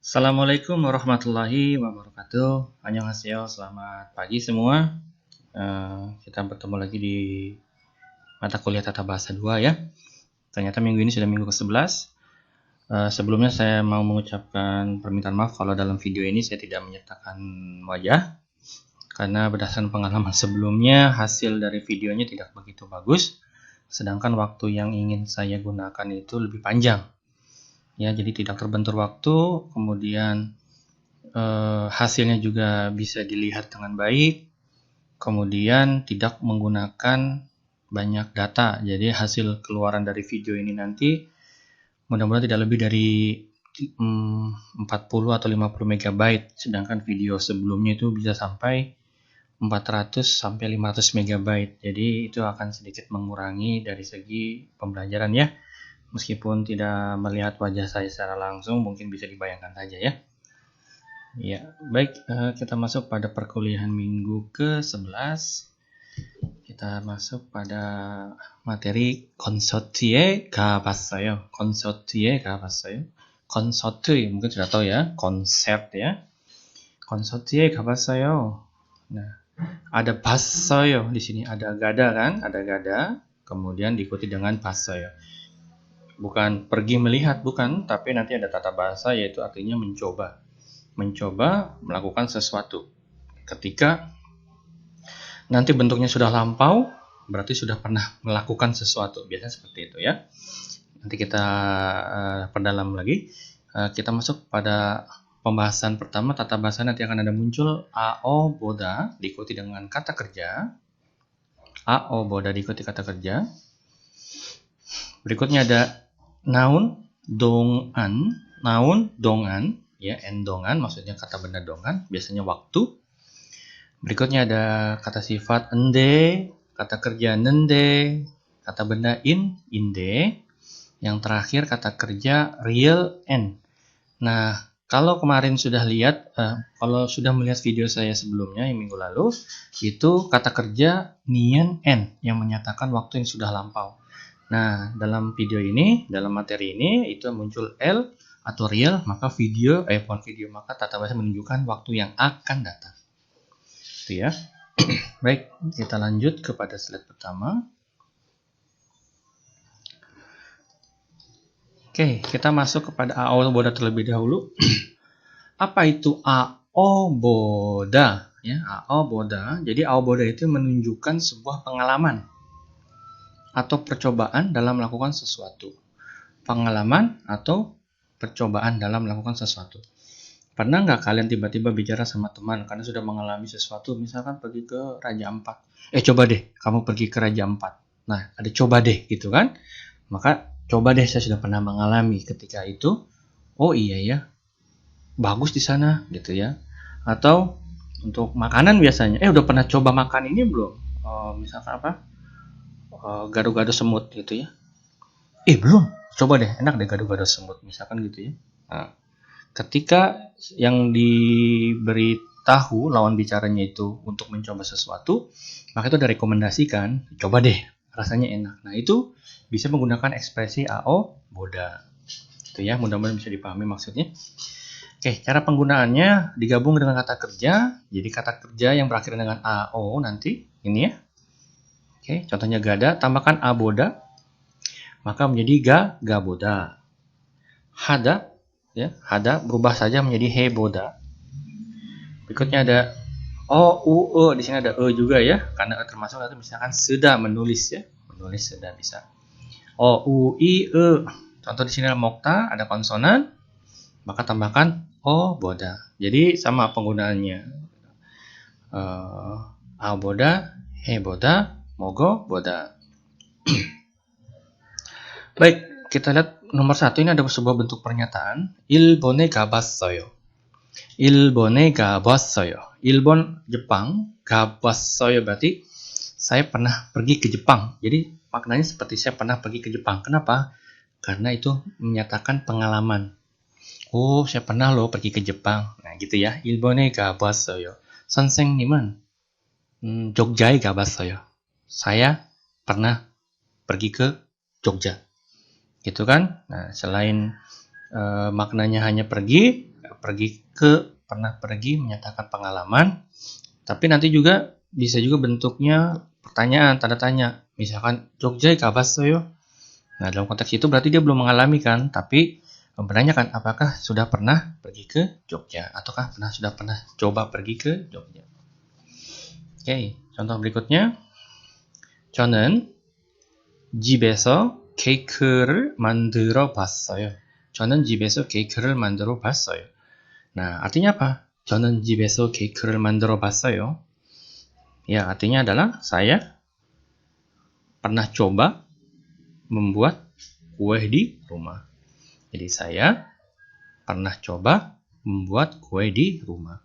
Assalamualaikum warahmatullahi wabarakatuh. Annyeonghaseyo, selamat pagi semua. Kita bertemu lagi di mata kuliah Tata Bahasa 2 ya. Ternyata minggu ini sudah minggu ke-11. Sebelumnya saya mau mengucapkan permintaan maaf kalau dalam video ini saya tidak menyertakan wajah. Karena berdasarkan pengalaman sebelumnya, hasil dari videonya tidak begitu bagus. Sedangkan waktu yang ingin saya gunakan itu lebih panjang. Ya, jadi tidak terbentur waktu, kemudian hasilnya juga bisa dilihat dengan baik, kemudian tidak menggunakan banyak data. Jadi hasil keluaran dari video ini nanti mudah-mudahan tidak lebih dari 40 atau 50 MB, sedangkan video sebelumnya itu bisa sampai 400 sampai 500 MB. Jadi itu akan sedikit mengurangi dari segi pembelajaran ya. Meskipun tidak melihat wajah saya secara langsung, mungkin bisa dibayangkan saja ya. Ya, baik, kita masuk pada perkuliahan minggu ke-11. Kita masuk pada materi konsortie 가봤어요. konsortie 가봤어요. konsortie mungkin sudah tahu ya, konser ya. konsortie 가봤어요. Nah, ada 봤어요 di sini, ada gada kan? Ada gada, kemudian diikuti dengan 봤어요. Bukan pergi melihat, bukan, tapi nanti ada tata bahasa yaitu artinya mencoba melakukan sesuatu. Ketika nanti bentuknya sudah lampau, berarti sudah pernah melakukan sesuatu. Biasanya seperti itu ya. Nanti kita perdalam lagi. Kita masuk pada pembahasan pertama. Tata bahasa nanti akan ada muncul AO boda diikuti dengan kata kerja. AO boda diikuti kata kerja. Berikutnya ada noun dongan, ya, endongan maksudnya kata benda dongan, biasanya waktu. Berikutnya ada kata sifat ende, kata kerja nende, kata benda inde. Yang terakhir kata kerja real en. Nah, kalau kemarin sudah lihat, kalau sudah melihat video saya sebelumnya yang minggu lalu, itu kata kerja nien en yang menyatakan waktu yang sudah lampau. Nah, dalam video ini, dalam materi ini, itu muncul L atau real, maka maka tata bahasa menunjukkan waktu yang akan datang. Itu ya. Baik, kita lanjut kepada slide pertama. Oke, kita masuk kepada AO boda terlebih dahulu. Apa itu AO boda? Ya, AO boda. Jadi AO boda itu menunjukkan sebuah pengalaman atau percobaan dalam melakukan sesuatu. Pengalaman atau percobaan dalam melakukan sesuatu. Pernah nggak kalian tiba-tiba bicara sama teman karena sudah mengalami sesuatu, misalkan pergi ke Raja Ampat. Coba deh, kamu pergi ke Raja Ampat. Nah, ada coba deh gitu kan. Maka coba deh, saya sudah pernah mengalami ketika itu. Oh iya ya, bagus di sana gitu ya. Atau untuk makanan biasanya, udah pernah coba makan ini belum? Misalkan apa? Gado-gado semut gitu ya. Belum, coba deh, enak deh gado-gado semut misalkan gitu ya. Nah, ketika yang diberitahu lawan bicaranya itu untuk mencoba sesuatu, maka itu direkomendasikan, coba deh, rasanya enak. Nah, itu bisa menggunakan ekspresi AO boda. Itu ya, mudah-mudahan bisa dipahami maksudnya. Oke, cara penggunaannya digabung dengan kata kerja. Jadi kata kerja yang berakhir dengan AO nanti ini ya. Oke, contohnya gada, tambahkan aboda, maka menjadi gaboda. Hada, ya, hada berubah saja menjadi heboda. Berikutnya ada di sini ada juga ya, karena termasuk nanti misalkan sudah menulis ya, menulis sudah bisa. Contoh di sini ada mokta, ada konsonan, maka tambahkan boda. Jadi sama penggunaannya. Aboda, heboda, mogo boda. Baik, kita lihat nomor 1 ini ada sebuah bentuk pernyataan. 일본에 가봤어요. 일본에 가봤어요. 일본 Jepang, 가봤어요 berarti saya pernah pergi ke Jepang. Jadi maknanya seperti saya pernah pergi ke Jepang. Kenapa? Karena itu menyatakan pengalaman. Oh, saya pernah loh pergi ke Jepang. Nah, gitu ya. 일본에 가봤어요. 선생님은 Jogja'에 가봤어요. Saya pernah pergi ke Jogja. Gitu kan? Nah, selain maknanya hanya pergi pernah pergi menyatakan pengalaman, tapi nanti juga bisa juga bentuknya pertanyaan, tanda tanya. Misalkan Jogja 가봤어요? Nah, dalam konteks itu berarti dia belum mengalami kan, tapi menanyakan apakah sudah pernah pergi ke Jogja ataukah sudah pernah coba pergi ke Jogja. Oke, contoh berikutnya. 저는 집에서 케이크를 만들어 봤어요. 저는 집에서 케이크를 만들어 봤어요. Nah, artinya apa? 저는 집에서 케이크를 만들어 봤어요. Ya, artinya adalah saya pernah coba membuat kue di rumah. Jadi saya pernah coba membuat kue di rumah.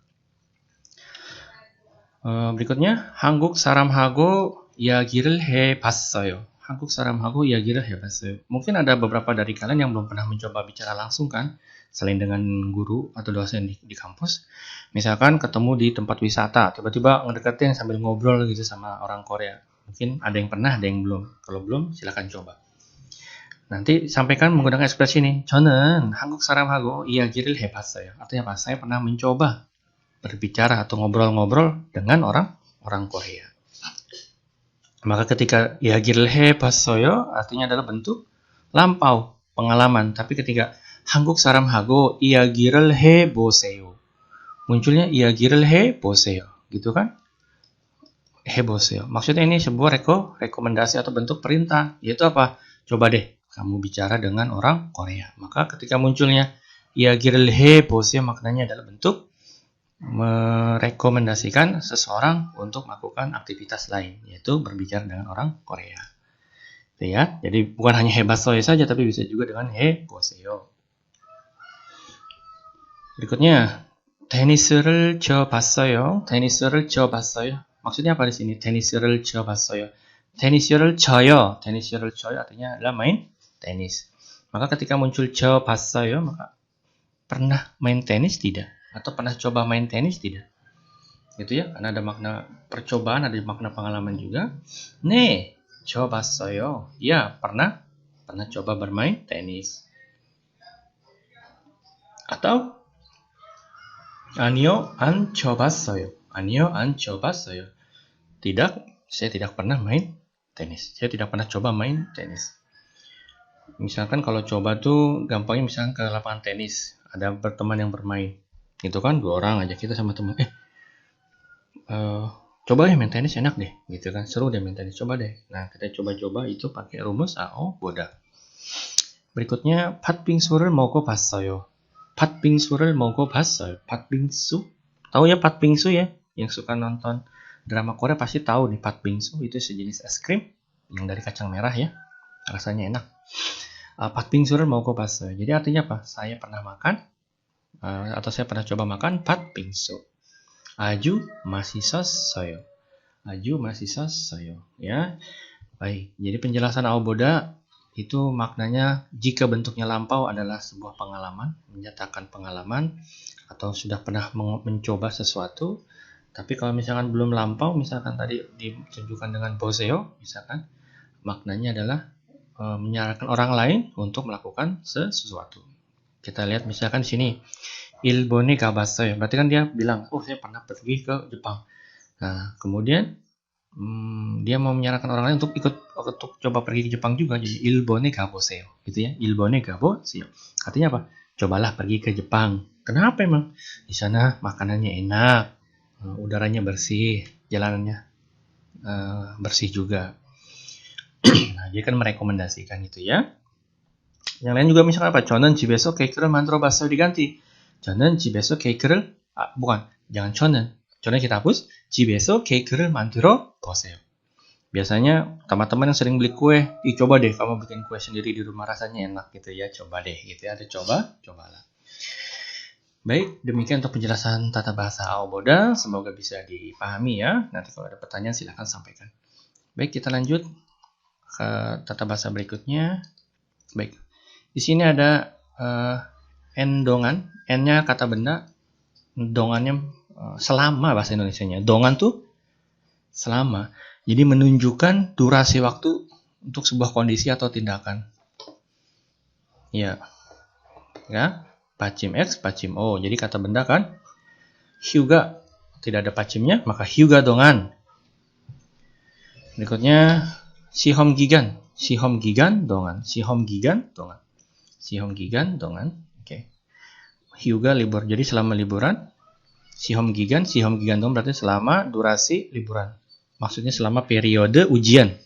Berikutnya, 한국 사람하고 이야기를 해봤어요. 한국 사람하고 이야기를 해봤어요. Mungkin ada beberapa dari kalian yang belum pernah mencoba bicara langsung kan, selain dengan guru atau dosen di kampus. Misalkan ketemu di tempat wisata, tiba-tiba ngedeketin sambil ngobrol gitu sama orang Korea. Mungkin ada yang pernah, ada yang belum. Kalau belum, silakan coba. Nanti sampaikan menggunakan ekspresi ini. 저는 한국 사람하고 이야기를 해봤어요. Artinya apa? Saya pernah mencoba berbicara atau ngobrol-ngobrol dengan orang Korea. Maka ketika 이야기를 해봤어요 artinya adalah bentuk lampau, pengalaman. Tapi ketika 한국 사람하고 이야기를 해보세요, munculnya 이야기를 해보세요, gitu kan? 해보세요. Maksudnya ini sebuah rekomendasi atau bentuk perintah, yaitu apa? Coba deh kamu bicara dengan orang Korea. Maka ketika munculnya 이야기를 해보세요, maknanya adalah bentuk merekomendasikan seseorang untuk melakukan aktivitas lain, yaitu berbicara dengan orang Korea. Itu ya. Jadi bukan hanya 해봤어요 saja, tapi bisa juga dengan 해보세요. Berikutnya, 테니스를 쳐봤어요. 테니스를 쳐봤어요. Maksudnya apa di sini? 테니스를 쳐봤어요. 테니스를 쳐요. 테니스를 쳐요 artinya adalah main tenis. Maka ketika muncul 쳐봤어요, maka pernah main tenis tidak? Atau pernah coba main tenis tidak? Gitu ya, karena ada makna percobaan, ada makna pengalaman juga. 네, 쳐봤어요. Ya, pernah coba bermain tenis. Atau 아니요, 안 쳐봤어요. 아니요, 안 쳐봤어요. Tidak, saya tidak pernah main tenis. Saya tidak pernah coba main tenis. Misalkan kalau coba tuh gampangnya misalkan ke lapangan tenis, ada berteman yang bermain. Itu kan 2 orang aja kita sama teman. Coba ya main tenis enak deh, gitu kan. Seru deh main tenis, coba deh. Nah, kita coba-coba itu pakai rumus AO-보다. Berikutnya, 팥빙수를 먹어봤어요. 팥빙수를 먹어봤어요. 팥빙수? Tahu ya 팥빙수 ya? Yang suka nonton drama Korea pasti tahu nih 팥빙수. Itu sejenis es krim yang dari kacang merah ya. Rasanya enak. 팥빙수를 먹어봤어요. Jadi artinya apa? Saya pernah makan atau saya pernah coba makan 팥빙수. 아주 맛있었어요. 아주 맛있었어요. Ya. Baik. Jadi penjelasan AO-보다 itu maknanya jika bentuknya lampau adalah sebuah pengalaman, menyatakan pengalaman atau sudah pernah mencoba sesuatu. Tapi kalau misalkan belum lampau, misalkan tadi ditunjukkan dengan 보세요, misalkan maknanya adalah menyarankan orang lain untuk melakukan sesuatu. Kita lihat misalkan sini 일본에 가봤어요. Berarti kan dia bilang, saya pernah pergi ke Jepang. Nah, kemudian dia mau menyarankan orang lain untuk coba pergi ke Jepang juga. Jadi 일본에 가보세요, gitu ya. 일본에 가보세요. Artinya apa? Cobalah pergi ke Jepang. Kenapa emang? Di sana makanannya enak, udaranya bersih, jalanannya bersih juga. Nah, dia kan merekomendasikan itu ya. Yang lain juga misalkan apa? 저는 집에서 케이크를 만들어봤어요 diganti. 저는 집에서 케이크를 bukan, jangan 저는 kita hapus. 집에서 케이크를 만들어 보세요. Biasanya teman-teman yang sering beli kue, coba deh kamu bikin kue sendiri di rumah, rasanya enak gitu ya. Coba deh gitu ya. Ada cobalah. Baik, demikian untuk penjelasan tata bahasa AO-boda. Semoga bisa dipahami ya. Nanti kalau ada pertanyaan silahkan sampaikan. Baik, kita lanjut ke tata bahasa berikutnya. Baik, di sini ada endongan. N-nya kata benda, dongannya selama bahasa Indonesianya. Dongan tuh selama. Jadi menunjukkan durasi waktu untuk sebuah kondisi atau tindakan. Ya. Pacim X, pacim O. Jadi kata benda kan hyuga. Tidak ada pacimnya, maka hyuga dongan. Berikutnya Sihom gigan. Sihom gigan dongan. Sihom gigan dongan. Sihom gigan dongan. Oke. Hyuga libur. Jadi selama liburan. Sihom gigan dongan berarti selama durasi liburan. Maksudnya selama periode ujian.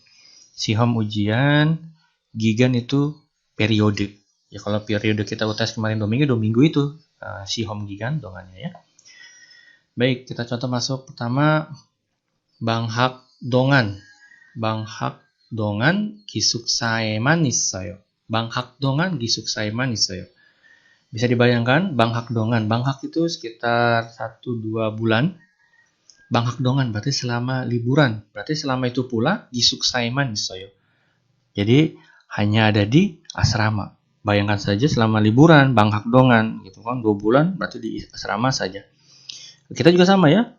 Sihom ujian, gigan itu periode. Ya kalau periode kita UTS kemarin 2 minggu itu sihom gigan dongannya ya. Baik, kita contoh masuk pertama banghak dongan. Banghak dongan gisuksaeman 있어요. Banghak dongan gisuksaeman 있어요. Bisa dibayangkan banghak dongan. Banghak itu sekitar 1-2 bulan. Banghak dongan berarti selama liburan. Berarti selama itu pula gisuksaeman 있어요. Jadi hanya ada di asrama. Bayangkan saja selama liburan banghak dongan gitu kan 2 bulan berarti di asrama saja. Kita juga sama ya.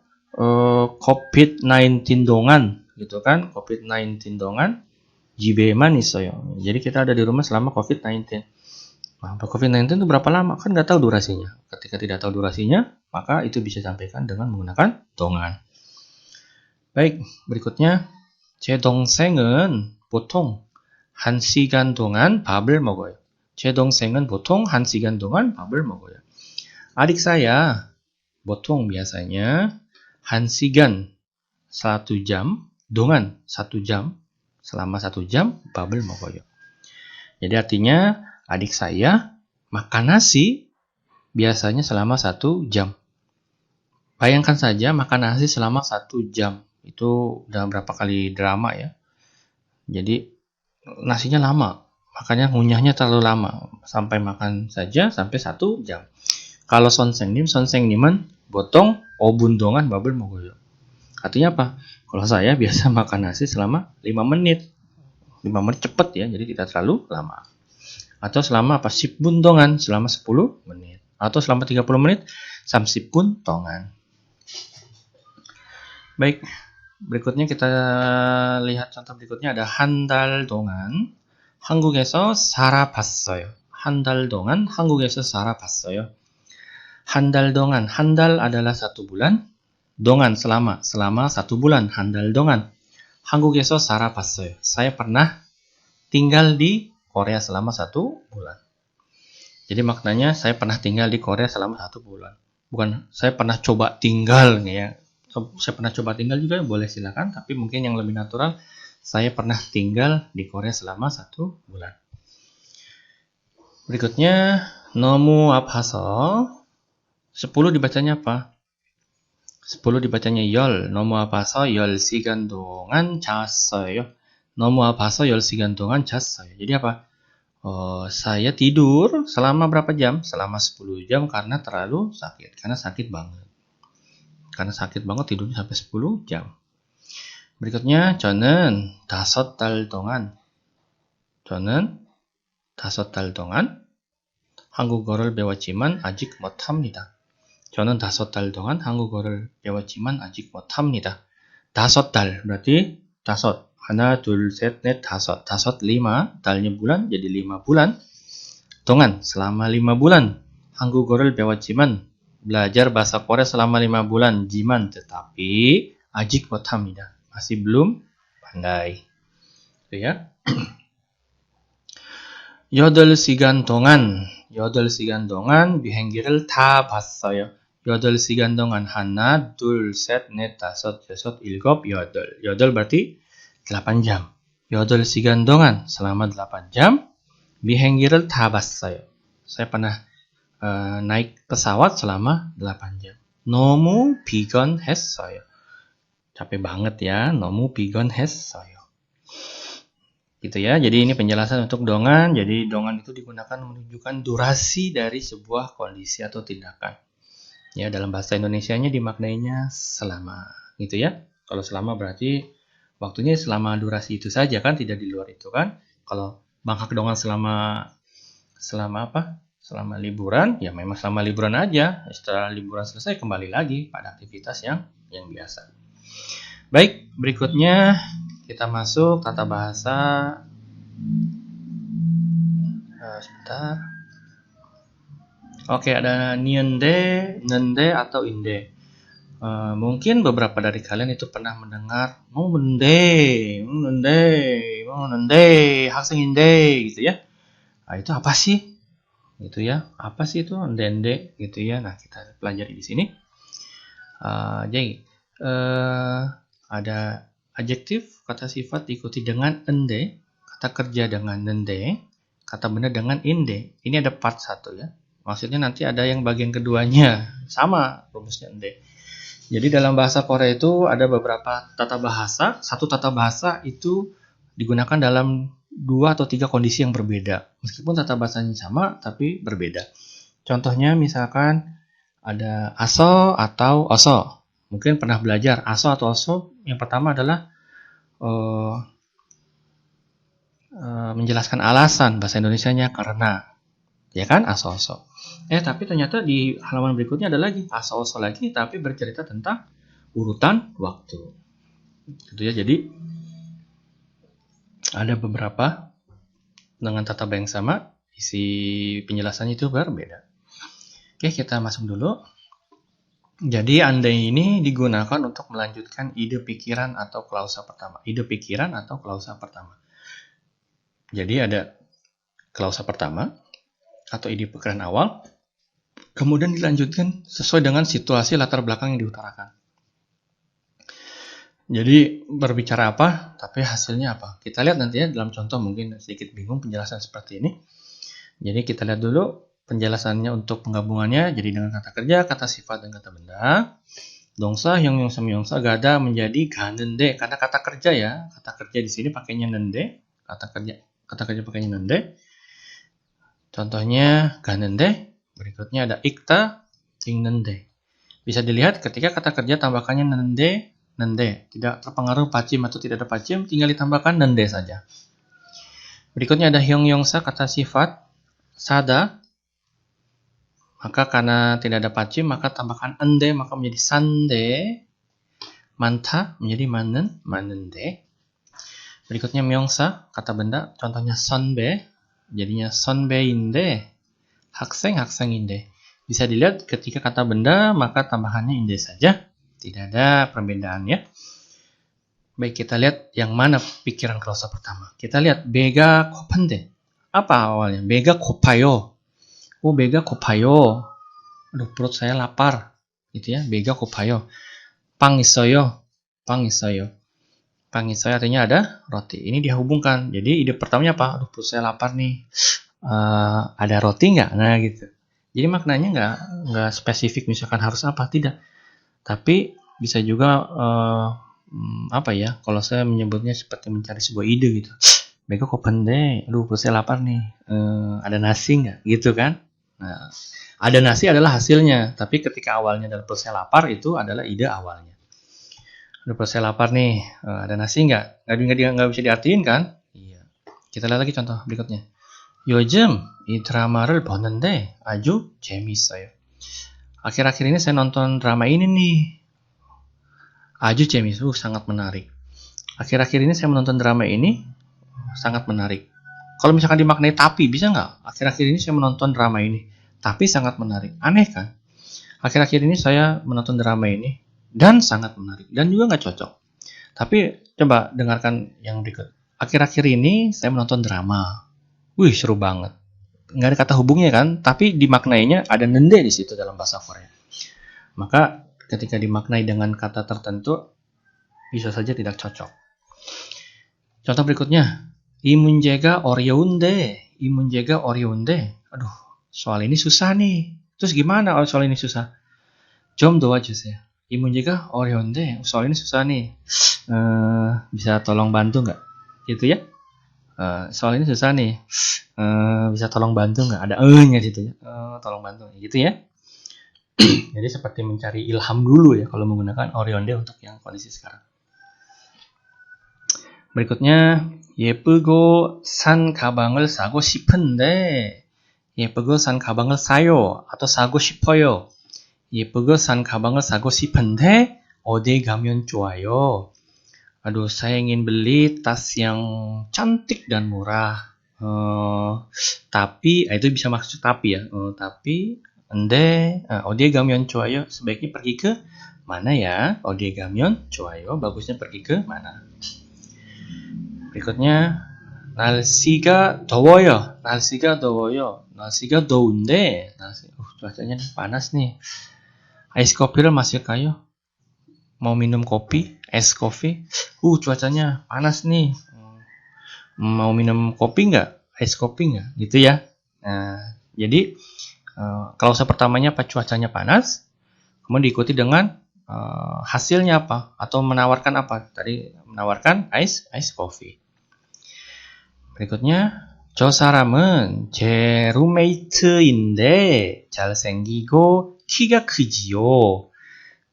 COVID-19 dongan gitu kan. COVID-19 dongan jibeman 있어요. Jadi kita ada di rumah selama COVID-19. Nah, COVID-19 itu berapa lama? Kan nggak tahu durasinya. Ketika tidak tahu durasinya, maka itu bisa disampaikan dengan menggunakan dongan. Baik, berikutnya 제 동생은 보통 1시간 동안 밥을 먹어요. 제 동생은 보통 1시간 동안 밥을 먹어요. Adik saya 보통 biasanya 1시간 1 jam dongan 1 jam selama 1 jam 밥을 먹어요. Jadi artinya adik saya makan nasi biasanya selama 1 jam. Bayangkan saja makan nasi selama 1 jam. Itu udah berapa kali drama ya. Jadi nasinya lama. Makanya ngunyahnya terlalu lama. Sampai makan saja sampai 1 jam. Kalau 선생님은 보통 5분 동안 밥을 먹어요. Artinya apa? Kalau saya biasa makan nasi selama 5 menit. 5 menit cepet ya, jadi tidak terlalu lama. Atau selama 10분 동안 selama 10 menit. Atau selama 30 menit 30분 동안. Baik, berikutnya kita lihat contoh berikutnya ada 한 달 동안 한국에서 살아봤어요. 한 달 동안 한국에서 살아봤어요. 한 달 동안, 한 달 adalah 1 bulan. 동안 selama 1 bulan. 한 달 동안 한국에서 살아봤어요. Saya pernah tinggal di Korea selama 1 bulan. Jadi maknanya saya pernah tinggal di Korea selama 1 bulan. Bukan saya pernah coba tinggal ya. Saya pernah coba tinggal juga boleh silakan, tapi mungkin yang lebih natural saya pernah tinggal di Korea selama 1 bulan. Berikutnya 너무 아파서 10 dibacanya apa? 10 dibacanya 열. 너무 아파서 10시간 동안 잤어요. 너무 아파서 10시간 동안 잤어요. Jadi apa? Saya tidur selama berapa jam? Selama 10 jam karena terlalu sakit. Karena sakit banget. Karena sakit banget tidurnya sampai 10 jam. Berikutnya 저는 5달 동안 저는 5달 동안 한국어를 배웠지만 아직 못합니다. 저는 5달 동안 한국어를 배웠지만 아직 못합니다. 5달 berarti 5. 하나, 둘, 셋, 넷, 다섯. 5, 5. 달nya bulan jadi 5 bulan. 동안 selama 5 bulan. 한국어를 배웠지만 belajar bahasa Korea selama 5 bulan. 지만 tetapi 아직 못합니다. Masih belum pandai. Itu ya. 8시간 동안 비행기를 타봤어요. 8시간 동안 하나, 둘, 셋, 넷, 다섯, 여섯, 일곱, 여덟. 여덟 berarti 8 jam. 8시간 동안 selama 8 jam 비행기를 타봤어요. Saya pernah naik pesawat selama 8 jam. 너무 피곤했어요. Capek banget ya. 너무 피곤했어요. Gitu ya. Jadi ini penjelasan untuk dongan. Jadi dongan itu digunakan menunjukkan durasi dari sebuah kondisi atau tindakan. Ya, dalam bahasa Indonesianya dimaknainya selama. Gitu ya. Kalau selama berarti waktunya selama durasi itu saja kan, tidak di luar itu kan. Kalau banghak dongan selama apa? Selama liburan, ya memang selama liburan aja. Setelah liburan selesai kembali lagi pada aktivitas yang biasa. Baik, berikutnya kita masuk tata bahasa. Sebentar. Oke, ada niende, nende, atau inde. Mungkin beberapa dari kalian itu pernah mendengar nende, 학생인데 gitu ya. Nah, itu apa sih? Gitu ya. Apa sih itu nende gitu ya. Nah, kita pelajari di sini. Jadi ada adjektif, kata sifat diikuti dengan ende, kata kerja dengan nende, kata benda dengan inde. Ini ada part 1 ya. Maksudnya nanti ada yang bagian keduanya. Sama rumusnya ende. Jadi dalam bahasa Korea itu ada beberapa tata bahasa. Satu tata bahasa itu digunakan dalam 2 atau 3 kondisi yang berbeda. Meskipun tata bahasanya sama, tapi berbeda. Contohnya misalkan ada aso atau oso. Mungkin pernah belajar aso atau oso. Yang pertama adalah menjelaskan alasan, bahasa Indonesianya karena. Ya kan, aso oso. Tapi ternyata di halaman berikutnya ada lagi aso oso lagi, tapi bercerita tentang urutan waktu. Gitu ya. Jadi ada beberapa dengan tata bahasa yang sama, isi penjelasannya itu berbeda. Oke, kita masuk dulu. Jadi andai ini digunakan untuk melanjutkan ide pikiran atau klausa pertama. Ide pikiran atau klausa pertama. Jadi ada klausa pertama atau ide pikiran awal, kemudian dilanjutkan sesuai dengan situasi latar belakang yang diutarakan. Jadi berbicara apa, tapi hasilnya apa? Kita lihat nanti ya dalam contoh, mungkin sedikit bingung penjelasan seperti ini. Jadi kita lihat dulu penjelasannya untuk penggabungannya. Jadi dengan kata kerja, kata sifat, dan kata benda. Dongsa, hyongyongsa, myongsa, gada menjadi ganende. Karena kata kerja ya, kata kerja di sini pakainya nende. Kata kerja pakainya nende. Contohnya ganende. Berikutnya ada ikta, tingnende. Bisa dilihat ketika kata kerja tambahkannya nende, tidak terpengaruh pacim atau tidak ada pacim, tinggal ditambahkan nende saja. Berikutnya ada hyongyongsa, kata sifat sada, maka karena tidak ada pacim maka tambahkan ende, maka menjadi sande. Manta menjadi manende. Berikutnya myongsa, kata benda, contohnya sonbe, jadinya sonbeinde, 학생inde. Bisa dilihat ketika kata benda maka tambahannya inde saja, tidak ada perbedaan ya. Baik, kita lihat yang mana pikiran klausa pertama. Kita lihat bega kopande. Apa awalnya? Bega kopayo. Bega kopayo. Aduh, perut saya lapar. Gitu ya, bega kopayo. Pang isoyo. Pang isoyo artinya ada roti. Ini dihubungkan. Jadi ide pertamanya apa? Aduh, perut saya lapar nih. Ada roti nggak? Nah gitu. Jadi maknanya nggak spesifik misalkan harus apa, tidak. Tapi bisa juga apa ya? Kalau saya menyebutnya seperti mencari sebuah ide gitu. Bega kopande. Aduh, perut saya lapar nih. Ada nasi nggak? Gitu kan? Nah, ada nasi adalah hasilnya, tapi ketika awalnya adalah perut saya lapar, itu adalah ide awalnya. Aduh, perut saya lapar nih, ada nasi nggak? Nggak bisa diartiin kan? Iya. Kita lihat lagi contoh berikutnya. 요즘 이 드라마를 보는데 아주 재미있어요. Akhir-akhir ini saya nonton drama ini nih. 아주 재미있어, sangat menarik. Akhir-akhir ini saya menonton drama ini, sangat menarik. Kalau misalkan dimaknai tapi, bisa nggak? Akhir-akhir ini saya menonton drama ini, tapi sangat menarik. Aneh kan? Akhir-akhir ini saya menonton drama ini, dan sangat menarik. Dan juga nggak cocok. Tapi coba dengarkan yang berikut. Akhir-akhir ini saya menonton drama. Wih, seru banget. Nggak ada kata hubungnya kan? Tapi dimaknainya ada nende di situ dalam bahasa Korea. Maka ketika dimaknai dengan kata tertentu, bisa saja tidak cocok. Contoh berikutnya. 이 문제가 어려운데. Aduh, soal ini susah nih. Terus gimana kalau soal ini susah? 좀 도와주세요. 이 문제가 어려운데. Soal ini susah nih. Bisa tolong bantu nggak? Gitu ya. Soal ini susah nih. Bisa tolong bantu nggak? Ada nya situ ya. Tolong bantu. Gitu ya. Jadi seperti mencari ilham dulu ya kalau menggunakan 어려운데 untuk yang kondisi sekarang. berikutnya 예쁘고 산 가방을 사고 싶은데 예쁘고 산 가방을 사요 atau 사고 싶어요. 예쁘고 산 가방을 사고 싶은데 어디 가면 좋아요? Aduh, saya ingin beli tas yang cantik dan murah. Tapi itu bisa maksud tapi ya. Tapi 어디에 가면 좋아요? sebaiknya pergi ke mana ya? 어디에 가면 좋아요? bagusnya pergi ke mana? Berikutnya, 날씨가 더워요. 날씨가 더워요. 날씨가 더운데, cuacanya panas nih. Ice coffee를 마실까요? Mau minum kopi? Es kopi? Cuacanya panas nih. Mau minum kopi nggak? Es kopi nggak? Gitu ya. Nah, jadi kalau pertamanya apa? Cuacanya panas. Kemudian diikuti dengan hasilnya apa? Atau menawarkan apa? Tadi menawarkan ice coffee. berikutnya, 저 사람은 제 룸메이트인데 잘생기고 키가 크지요.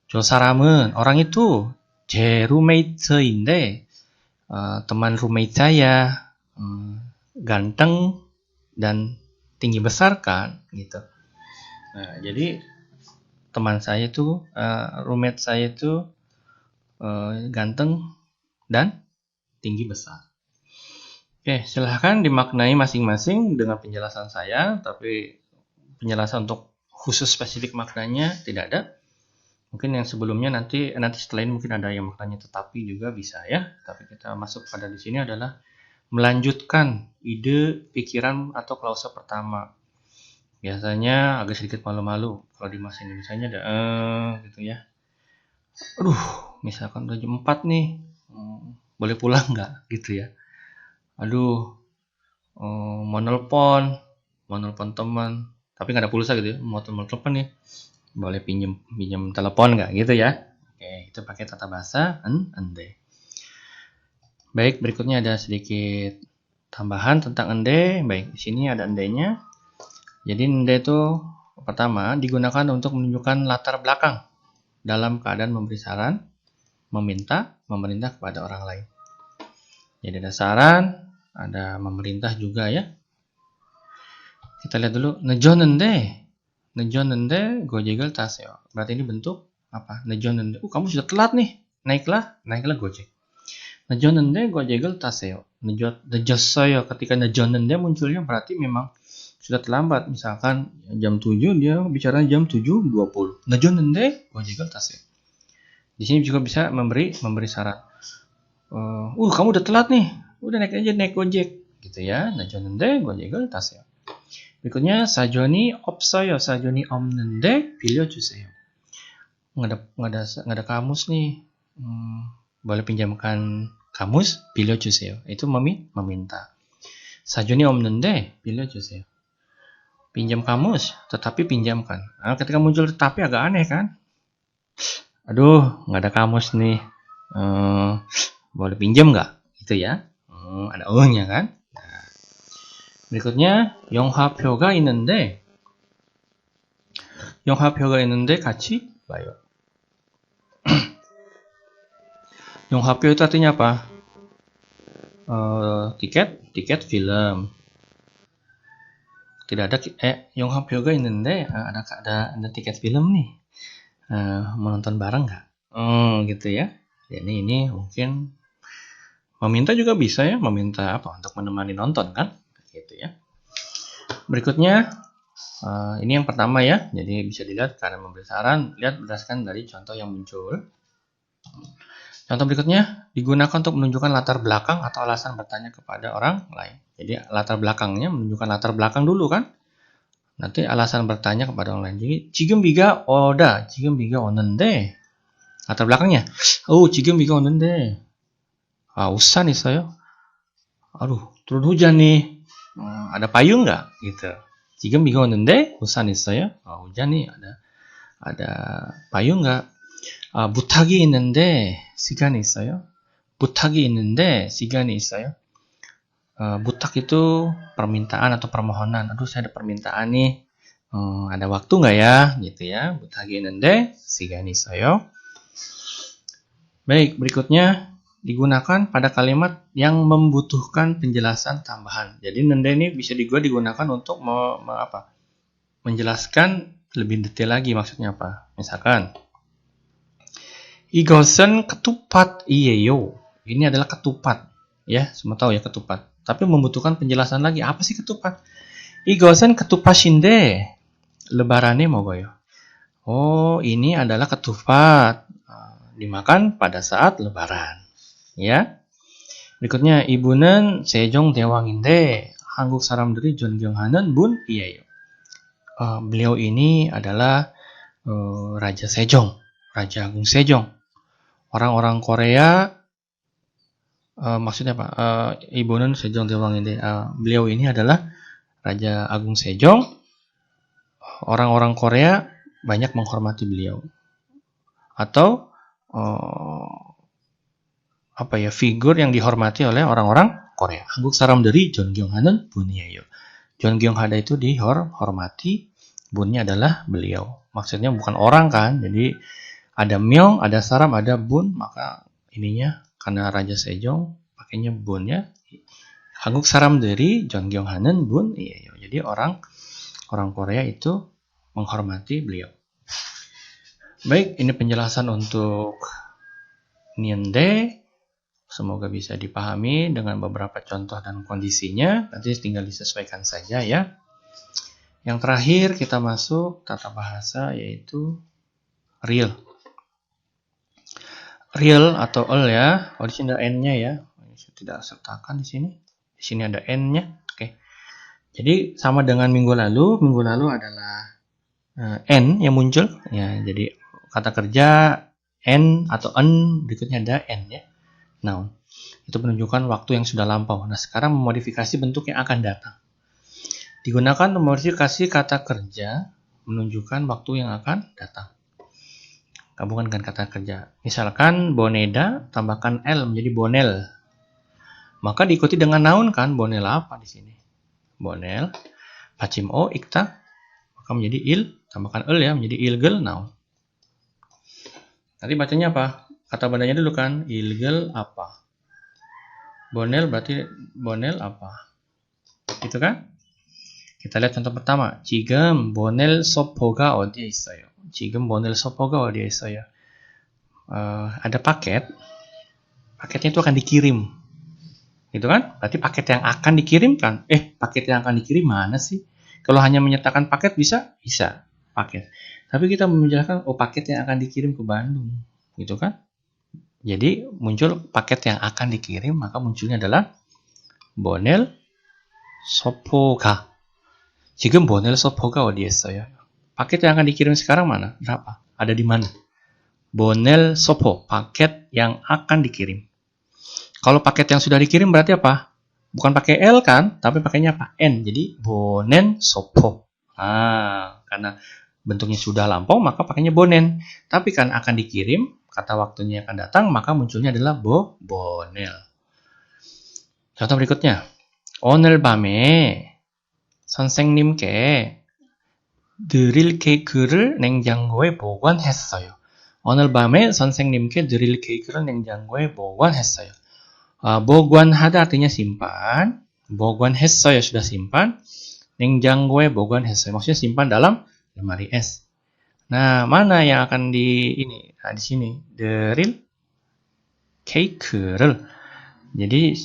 저 사람은 orang itu 제 룸메이트인데 teman roommate saya ganteng dan tinggi besar kan gitu. Nah, jadi teman saya itu roommate saya itu ganteng dan tinggi besar. Oke, silahkan dimaknai masing-masing dengan penjelasan saya, tapi penjelasan untuk khusus spesifik maknanya tidak ada. Mungkin yang sebelumnya nanti setelah ini mungkin ada yang maknanya tetapi juga bisa ya. Tapi kita masuk pada di sini adalah melanjutkan ide, pikiran atau klausa pertama. Biasanya agak sedikit malu-malu kalau di bahasa Indonesianya ada gitu ya. Aduh, misalkan udah jam 4 nih, boleh pulang nggak gitu ya. Aduh, mau nelpon teman, tapi nggak ada pulsa gitu ya, mau telepon nih, boleh pinjam telepon nggak gitu ya. Oke, itu pakai tata bahasa ende. Baik, berikutnya ada sedikit tambahan tentang ende. Baik, di sini ada endenya. Jadi ende itu pertama digunakan untuk menunjukkan latar belakang dalam keadaan memberi saran, meminta, memerintah kepada orang lain. Jadi ada saran, ada memerintah juga ya. Kita lihat dulu. 늦었는데 gojek을 타세요. Berarti ini bentuk apa? 늦었는데. Kamu sudah telat nih. Naiklah gojek. 늦었는데 gojek을 타세요. 늦었어요. Ketika 늦었는데 munculnya berarti memang sudah terlambat. Misalkan jam 7 dia bicara jam 7.20. 늦었는데 gojek을 타세요. Di sini juga bisa memberi saran. Kamu udah telat nih. Udah naik gojek gitu ya. 늦었는데 gojek을 타세요. berikutnya 사전이 없어요. 사전이 없는데 빌려주세요. nggak ada kamus nih. Boleh pinjamkan kamus, 빌려주세요. Itu meminta. 사전이 없는데 빌려주세요. Pinjam kamus, tetapi pinjamkan. Nah, ketika muncul tetapi agak aneh kan? Aduh, nggak ada kamus nih. Boleh pinjam nggak? Gitu ya. Ada nya kan? Nah. berikutnya 영화표가 있는데 같이 봐요. 영화표 itu artinya apa? Tiket film. Tidak ada 영화표가 있는데 ada tiket film nih. Mau nonton bareng nggak? Gitu ya. Jadi ini mungkin meminta juga bisa ya, meminta apa? Untuk menemani nonton kan? Gitu ya. Berikutnya ini yang pertama ya. Jadi bisa dilihat karena memberi saran, lihat berdasarkan dari contoh yang muncul. Contoh berikutnya digunakan untuk menunjukkan latar belakang atau alasan bertanya kepada orang lain. Jadi latar belakangnya menunjukkan latar belakang dulu kan? Nanti alasan bertanya kepada orang lain. Jadi 지금 비가 오는데 latar belakangnya. 지금 비가 오는데 우산 있어요? Aduh, turun hujan nih. Ada payung nggak? Gitu. 지금 비가 오는데 우산 있어요? hujan nih, ada payung nggak? 부탁이 있는데 시간이 있어요? 부탁이 있는데 시간이 있어요? butak itu permintaan atau permohonan. Aduh, saya ada permintaan nih. Ada waktu nggak ya? Gitu ya. 부탁이 있는데 시간이 있어요? Baik, berikutnya digunakan pada kalimat yang membutuhkan penjelasan tambahan. Jadi nende ini bisa digunakan untuk menjelaskan lebih detail lagi maksudnya apa. Misalkan 이것은 ketupat-iyeyo. Ini adalah ketupat. Ya, semua tahu ya ketupat. Tapi membutuhkan penjelasan lagi. Apa sih ketupat? 이것은 ketupat-in데 lebarannya 먹어요. Oh, ini adalah ketupat. Dimakan pada saat lebaran. Ya. Berikutnya, 이분은 세종대왕인데 한국 사람들이 존경하는 분이에요. Beliau ini adalah Raja Sejong, Raja Agung Sejong. Orang-orang Korea, maksudnya apa? 이분은 세종대왕인데, beliau ini adalah Raja Agung Sejong. Orang-orang Korea banyak menghormati beliau. Atau figur yang dihormati oleh orang-orang Korea. 한국 사람들이 존경하는 분이에요. 존경하다 itu dihormati, bunnya adalah beliau. Maksudnya bukan orang kan, jadi ada myong, ada saram, ada bun, maka ininya karena Raja Sejong pakainya bunnya. 한국 사람들이 존경하는 분이에요. Jadi orang Korea itu menghormati beliau. Baik, ini penjelasan untuk Niende. Semoga bisa dipahami dengan beberapa contoh dan kondisinya. Nanti tinggal disesuaikan saja ya. Yang terakhir kita masuk tata bahasa yaitu real. Real atau el ya. Oh, di sini ada n-nya ya. Saya tidak sertakan di sini. Di sini ada n-nya. Oke. Jadi sama dengan minggu lalu. Minggu lalu adalah n yang muncul. Ya, jadi kata kerja n atau en, berikutnya ada n ya. Noun. Itu menunjukkan waktu yang sudah lampau. Nah, sekarang memodifikasi bentuk yang akan datang. Digunakan memodifikasi kata kerja menunjukkan waktu yang akan datang. Gabungan dengan kata kerja. Misalkan boneda tambahkan l menjadi bonel. Maka diikuti dengan noun kan, bonel apa di sini? Bonel. Pacim o ikta maka menjadi il, tambahkan el ya menjadi ilgel noun. Nanti bacanya apa? Kata bandanya dulu kan, ilgel apa? Bonel berarti bonel apa? Gitu kan? Kita lihat contoh pertama. 지금 bonel sopoga 어디에 있어요? 지금 bonel sopoga 어디에 있어요? Ada paket. Paketnya itu akan dikirim. Gitu kan? Berarti paket yang akan dikirimkan. Paket yang akan dikirim mana sih? Kalau hanya menyatakan paket bisa? Bisa. Paket. Tapi kita menjelaskan, paket yang akan dikirim ke Bandung. Gitu kan? Jadi muncul paket yang akan dikirim, maka munculnya adalah bonel sopoga. 지금 bonel sopoga 어디에 있어요? Paket yang akan dikirim sekarang mana? Berapa? Ada di mana? Bonel sopo, paket yang akan dikirim. Kalau paket yang sudah dikirim berarti apa? Bukan pakai L kan, tapi pakainya apa? N. Jadi bonen sopo. Karena bentuknya sudah lampau, maka pakainya bonen. Tapi kan akan dikirim, kata waktunya akan datang, maka munculnya adalah bonel. Contoh berikutnya. 오늘 밤에 선생님께 드릴 케이크를 냉장고에 보관했어요. 오늘 밤에 선생님께 드릴 케이크를 냉장고에 보관했어요. 보관하다 artinya simpan. 보관했어요 sudah simpan. 냉장고에 보관했어요. Maksudnya simpan dalam lemari es. Nah, mana yang akan di sini 드릴 케이크를. Jadi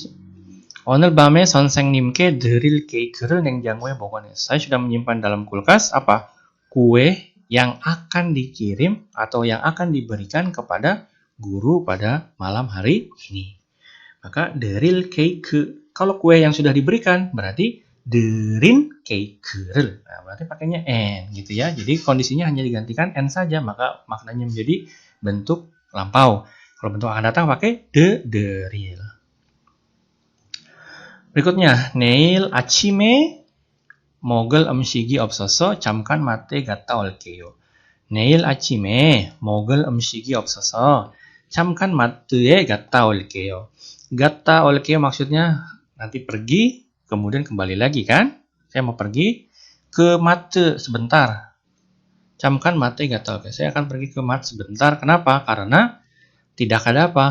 오늘 밤에 선생님께 드릴 케이크를 냉장고에 보관했어요. Saya sudah menyimpan dalam kulkas apa? Kue yang akan dikirim atau yang akan diberikan kepada guru pada malam hari ini. Maka 드릴 케이크. Kalau kue yang sudah diberikan berarti 드린 케이크를. Nah, berarti pakainya n gitu ya. Jadi kondisinya hanya digantikan n saja, maka maknanya menjadi bentuk lampau. Kalau bentuk akan datang pakai 드릴. Berikutnya, 내일 아침에 먹을 음식이 없어서 잠깐 마트에 갔다 올게요. 내일 아침에 먹을 음식이 없어서 잠깐 마트에 갔다 올게요. 갔다 올게요 maksudnya nanti pergi, kemudian kembali lagi kan? Saya mau pergi ke mate sebentar. Camkan mate 갔다 올게요. Saya akan pergi ke mate sebentar. Kenapa? Karena tidak ada apa?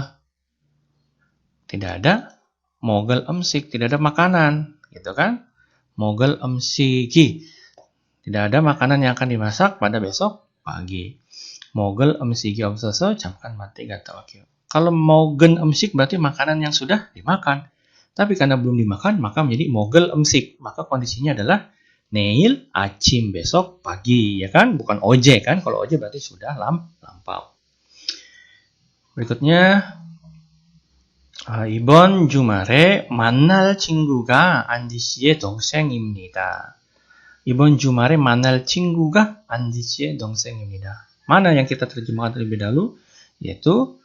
Tidak ada mogel 음식, tidak ada makanan, gitu kan? Mogel 음식이, tidak ada makanan yang akan dimasak pada besok pagi. Mogel 음식이 없어서 잠깐 마트에 갔다 올게요. Kalau mogel 음식 berarti makanan yang sudah dimakan. Tapi karena belum dimakan, maka menjadi mogel 음식. Maka kondisinya adalah neil, 아침, besok, pagi, ya kan? Bukan oje kan? Kalau oje berarti sudah lampau. Berikutnya, 이번 주말에 만날 친구가 안지 씨의 동생입니다. 이번 주말에 만날 친구가 안지 씨의 동생입니다. Mana yang kita terjemahkan terlebih dahulu? Yaitu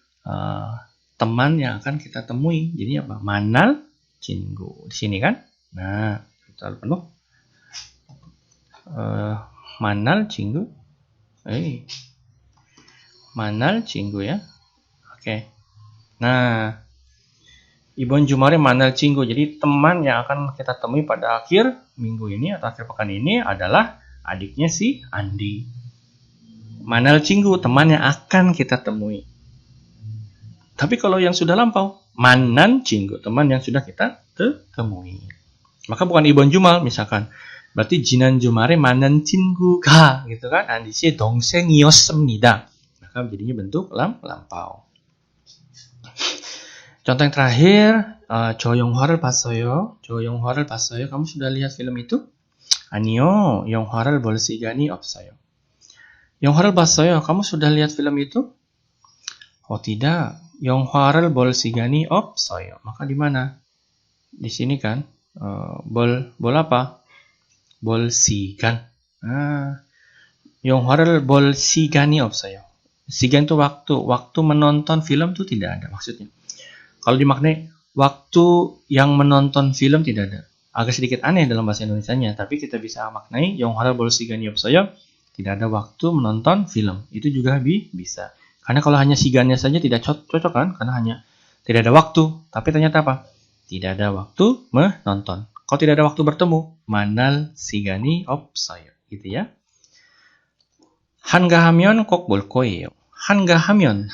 teman yang akan kita temui. Jadi apa? Manal 친구. Di sini kan? Nah, kita penuh. Manal 친구. Manal 친구 ya. Oke. Nah, 이번 주말에 만날 친구. Jadi teman yang akan kita temui pada akhir minggu ini atau akhir pekan ini adalah adiknya si Andi. Manal 친구, teman yang akan kita temui. Tapi kalau yang sudah lampau, 만난 친구, teman yang sudah kita temui. Maka bukan 이번 주말 misalkan. Berarti 지난 주말에 만난 친구가 gitu kan. Andi 씨의 동생이었습니다. Maka jadinya bentuk lampau. Contoh yang terakhir, 저 영화를 봤어요. 저 영화를 봤어요. Kamu sudah lihat film itu? 아니요, 영화를 볼 시간이 없어요. 영화를 봤어요. Kamu sudah lihat film itu? Oh tidak, 영화를 볼 시간이 없어요. Maka di mana? Di sini kan? 볼 apa? 볼 시간. 영화를 볼 시간이 없어요. 시간 itu waktu. Waktu menonton film itu tidak ada maksudnya. Kalau dimaknai waktu yang menonton film tidak ada. Agak sedikit aneh dalam bahasa Indonesianya, tapi kita bisa maknai 영화를 볼 시간이 없어요. Tidak ada waktu menonton film. Itu juga bisa. Karena kalau hanya sigannya saja tidak cocok kan? Karena hanya tidak ada waktu. Tapi ternyata apa? Tidak ada waktu menonton. Kalau tidak ada waktu bertemu, 만날 시간이 없어요. Gitu ya. 한가하면 꼭 볼 거예요. 한가하면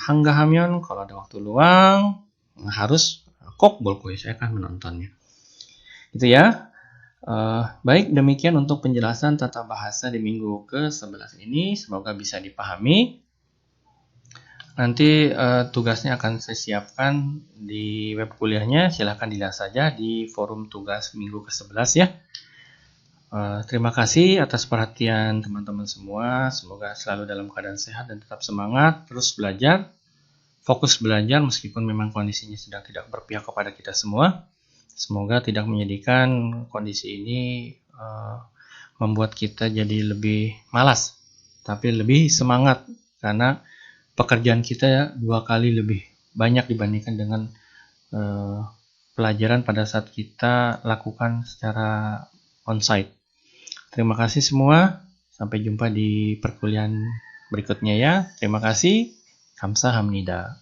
kalau ada waktu luang harus 꼭 볼 거예요. Saya akan menontonnya. Gitu ya. Baik, demikian untuk penjelasan tata bahasa di minggu ke-11 ini. Semoga bisa dipahami. Nanti tugasnya akan saya siapkan di web kuliahnya. Silahkan dilihat saja di forum tugas minggu ke-11 ya. Terima kasih atas perhatian teman-teman semua. Semoga selalu dalam keadaan sehat dan tetap semangat. Terus belajar. Fokus belajar meskipun memang kondisinya sedang tidak berpihak kepada kita semua. Semoga tidak menjadikan kondisi ini membuat kita jadi lebih malas. Tapi lebih semangat. Karena pekerjaan kita 2 kali lebih banyak dibandingkan dengan pelajaran pada saat kita lakukan secara onsite. Terima kasih semua. Sampai jumpa di perkuliahan berikutnya ya. Terima kasih. 감사합니다.